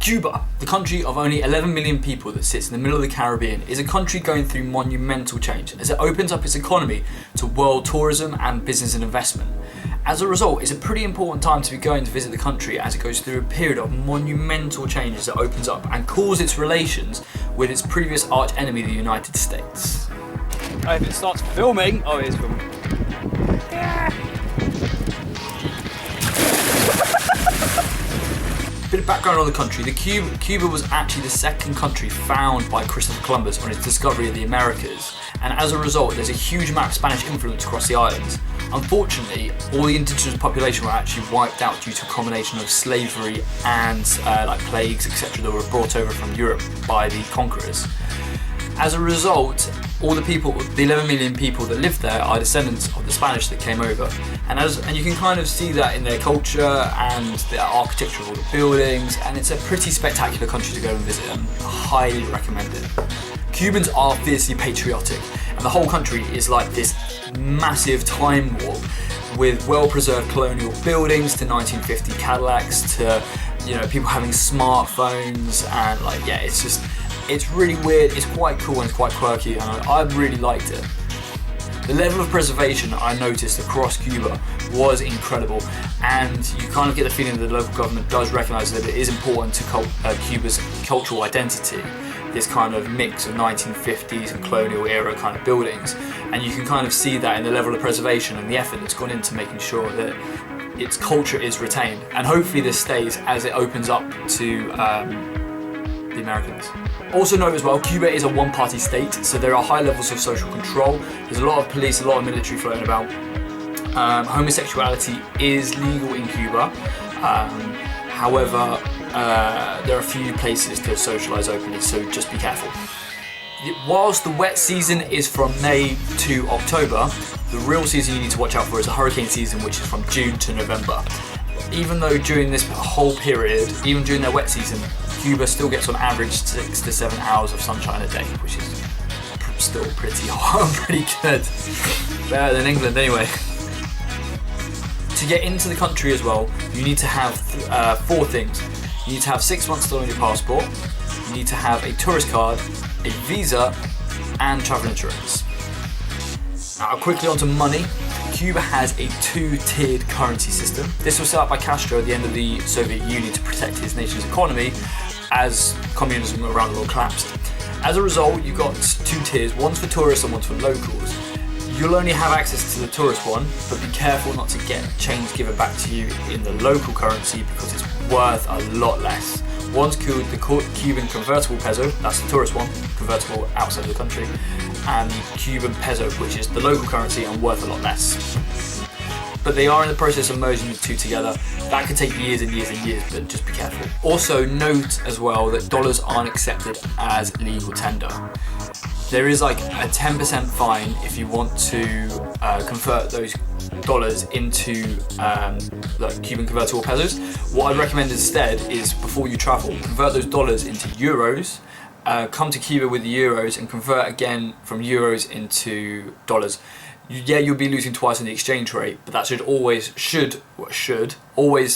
Cuba, the country of only 11 million people that sits in the middle of the Caribbean, is a country going through monumental change as it opens up its economy to world tourism and business and investment. As a result, it's a pretty important time to be going to visit the country as it goes through a period of monumental change as it opens up and cools its relations with its previous arch enemy, the United States. If it starts filming, oh, it is filming. Bit of background on the country. Cuba was actually the second country found by Christopher Columbus on his discovery of the Americas, and as a result there's a huge amount of Spanish influence across the islands. Unfortunately, all the indigenous population were actually wiped out due to a combination of slavery and like plagues, etc. that were brought over from Europe by the conquerors. As a result, all the 11 million people that live there are descendants of the Spanish that came over. And you can kind of see that in their culture and their architecture of all the buildings, and it's a pretty spectacular country to go and visit and highly recommend it. Cubans are fiercely patriotic, and the whole country is like this massive time warp with well-preserved colonial buildings to 1950 Cadillacs to, you know, people having smartphones, and like, yeah, it's really weird, it's quite cool and it's quite quirky, and I really liked it. The level of preservation I noticed across Cuba was incredible, and you kind of get the feeling that the local government does recognise that it is important to Cuba's cultural identity, this kind of mix of 1950s and colonial era kind of buildings, and you can kind of see that in the level of preservation and the effort that's gone into making sure that its culture is retained, and hopefully this stays as it opens up to the Americans. Also note as well, Cuba is a one-party state, so there are high levels of social control. There's a lot of police, a lot of military floating about. Homosexuality is legal in Cuba. However, there are a few places to socialise openly, so just be careful. Whilst the wet season is from May to October, the real season you need to watch out for is the hurricane season, which is from June to November. Even though during this whole period, even during their wet season, Cuba still gets on average 6 to 7 hours of sunshine a day, which is still pretty hot, pretty good. Better than England anyway. To get into the country as well, you need to have 4 things. You need to have 6 months still on your passport, you need to have a tourist card, a visa, and travel insurance. Now quickly onto money. Cuba has a 2-tiered currency system. This was set up by Castro at the end of the Soviet Union to protect his nation's economy as communism around the world collapsed. As a result, you've got 2 tiers, one's for tourists and one's for locals. You'll only have access to the tourist one, but be careful not to get change given back to you in the local currency because it's worth a lot less. One's called the Cuban convertible peso, that's the tourist one, convertible outside of the country, and the Cuban peso, which is the local currency and worth a lot less. But they are in the process of merging the 2 together. That could take years and years and years, but just be careful. Also note as well that dollars aren't accepted as legal tender. There is like a 10% fine if you want to convert those dollars into like Cuban convertible pesos. What I'd recommend instead is before you travel, convert those dollars into euros, come to Cuba with the euros and convert again from euros into dollars. You'll be losing twice on the exchange rate, but that should always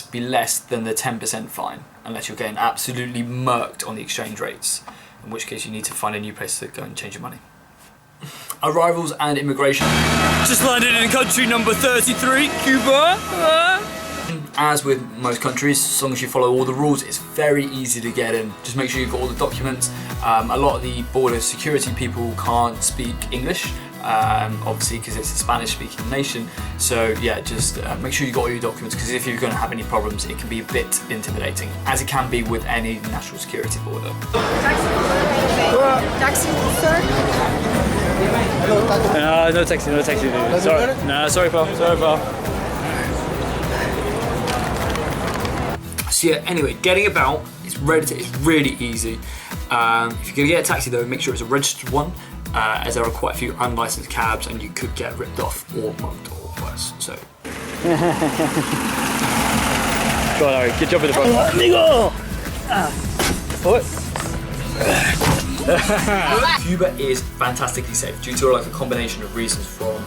be less than the 10% fine, unless you're getting absolutely murked on the exchange rates, in which case you need to find a new place to go and change your money. Arrivals and immigration. Just landed in country number 33, Cuba. As with most countries, as long as you follow all the rules, it's very easy to get in. Just make sure you've got all the documents. A lot of the border security people can't speak English, obviously because it's a Spanish-speaking nation. So yeah, just make sure you've got all your documents, because if you're going to have any problems, it can be a bit intimidating, as it can be with any national security border. Taxi, sir? No taxi, dude. Sorry. No, sorry, pal. So yeah, anyway, getting about is really easy. If you're gonna get a taxi though, make sure it's a registered one, as there are quite a few unlicensed cabs and you could get ripped off or mugged or worse. So. Go on, Harry. Good job with the front. Amigo! What? Cuba is fantastically safe due to like a combination of reasons, from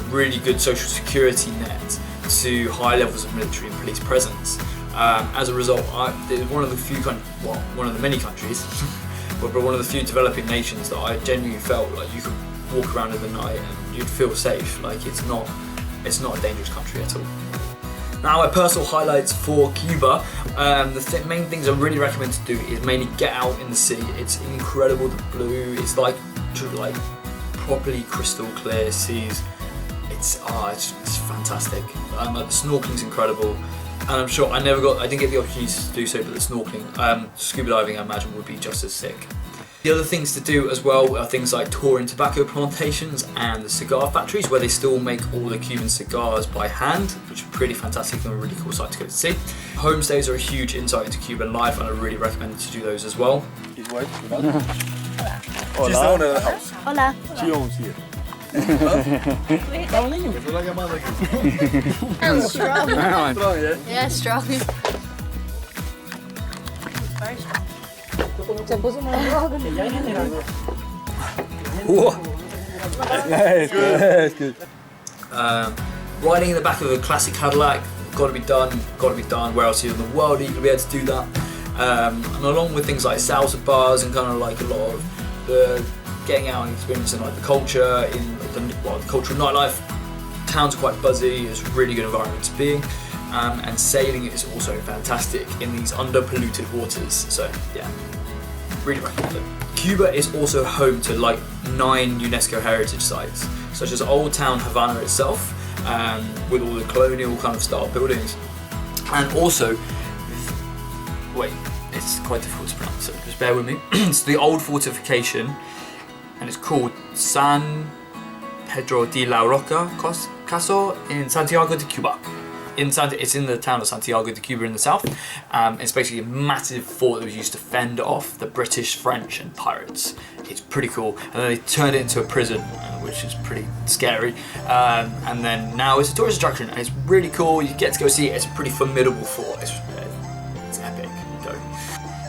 really good social security net to high levels of military and police presence. As a result, it's one of the many countries, but one of the few developing nations that I genuinely felt like you could walk around in the night and you'd feel safe. Like it's not a dangerous country at all. Now, my personal highlights for Cuba, the main things I really recommend to do is mainly get out in the sea. It's incredible, the blue, it's like properly crystal clear seas. It's fantastic. The snorkeling's incredible, and I'm sure I didn't get the opportunity to do so, but the snorkeling, scuba diving I imagine would be just as sick. The other things to do as well are things like touring tobacco plantations and the cigar factories where they still make all the Cuban cigars by hand, which is pretty fantastic and a really cool sight to go to see. Homestays are a huge insight into Cuban life and I really recommend to do those as well. His wife, Hola. She's the owner of the house. Hola. She owns here. I'm strong. Strong, yeah? Yeah, strong. That's good. Riding in the back of a classic Cadillac, gotta be done. Where else in the world are you gonna be able to do that? And along with things like salsa bars and kind of like a lot of the getting out and experiencing like the culture in the cultural nightlife. Town's quite buzzy, it's a really good environment to be in. And sailing is also fantastic in these under-polluted waters. So yeah, really recommend it. Cuba is also home to like 9 UNESCO heritage sites, such as Old Town Havana itself, with all the colonial kind of style buildings, and also, wait, it's quite difficult to pronounce, so just bear with me. It's the old fortification, and it's called San Pedro de la Roca Caso in Santiago de Cuba. It's in the town of Santiago de Cuba in the south. It's basically a massive fort that was used to fend off the British, French and pirates. It's pretty cool. And then they turned it into a prison, which is pretty scary. And then now it's a tourist attraction and it's really cool. You get to go see it. It's a pretty formidable fort. It's epic. Go.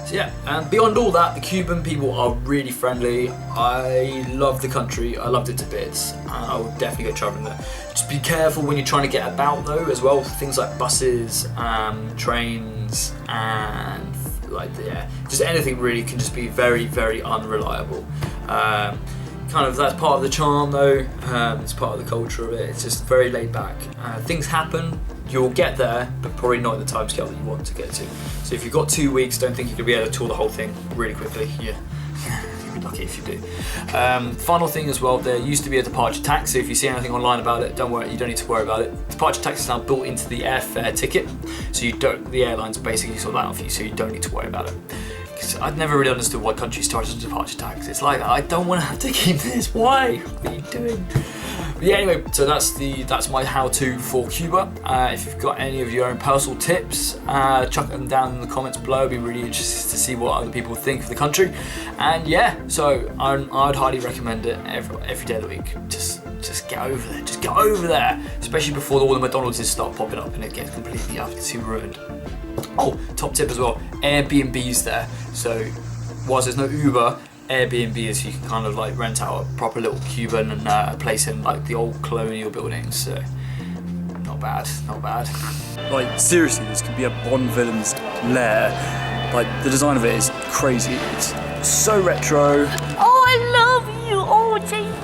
So yeah, and beyond all that, the Cuban people are really friendly. I love the country. I loved it to bits. And I will definitely go traveling there. Just be careful when you're trying to get about though as well. Things like buses, trains, and just anything really can just be very, very unreliable. Kind of that's part of the charm though. It's part of the culture of it. It's just very laid back. Things happen. You'll get there, but probably not at the time scale that you want to get to. So if you've got 2 weeks, don't think you're gonna be able to tour the whole thing really quickly. Yeah. You'd be lucky if you do. Final thing as well, there used to be a departure tax, so if you see anything online about it, don't worry, you don't need to worry about it. Departure tax is now built into the airfare ticket, so the airlines basically sort that out for you, so you don't need to worry about it. Because I've never really understood why countries charge a departure tax. It's like, I don't want to have to keep this, why? What are you doing? But yeah, anyway, so that's my how-to for Cuba. If you've got any of your own personal tips, chuck them down in the comments below. I'd be really interested to see what other people think of the country. And yeah, so I'd highly recommend it every day of the week. Just get over there. Just get over there. Especially before all the McDonald's start popping up and it gets completely absolutely ruined. Oh, top tip as well, Airbnb's there. So whilst there's no Uber, Airbnb is you can kind of like rent out a proper little Cuban and place in like the old colonial buildings. So not bad, not bad. Like seriously, this could be a Bond villain's lair. Like the design of it is crazy. It's so retro. Oh, I love you. Oh, James.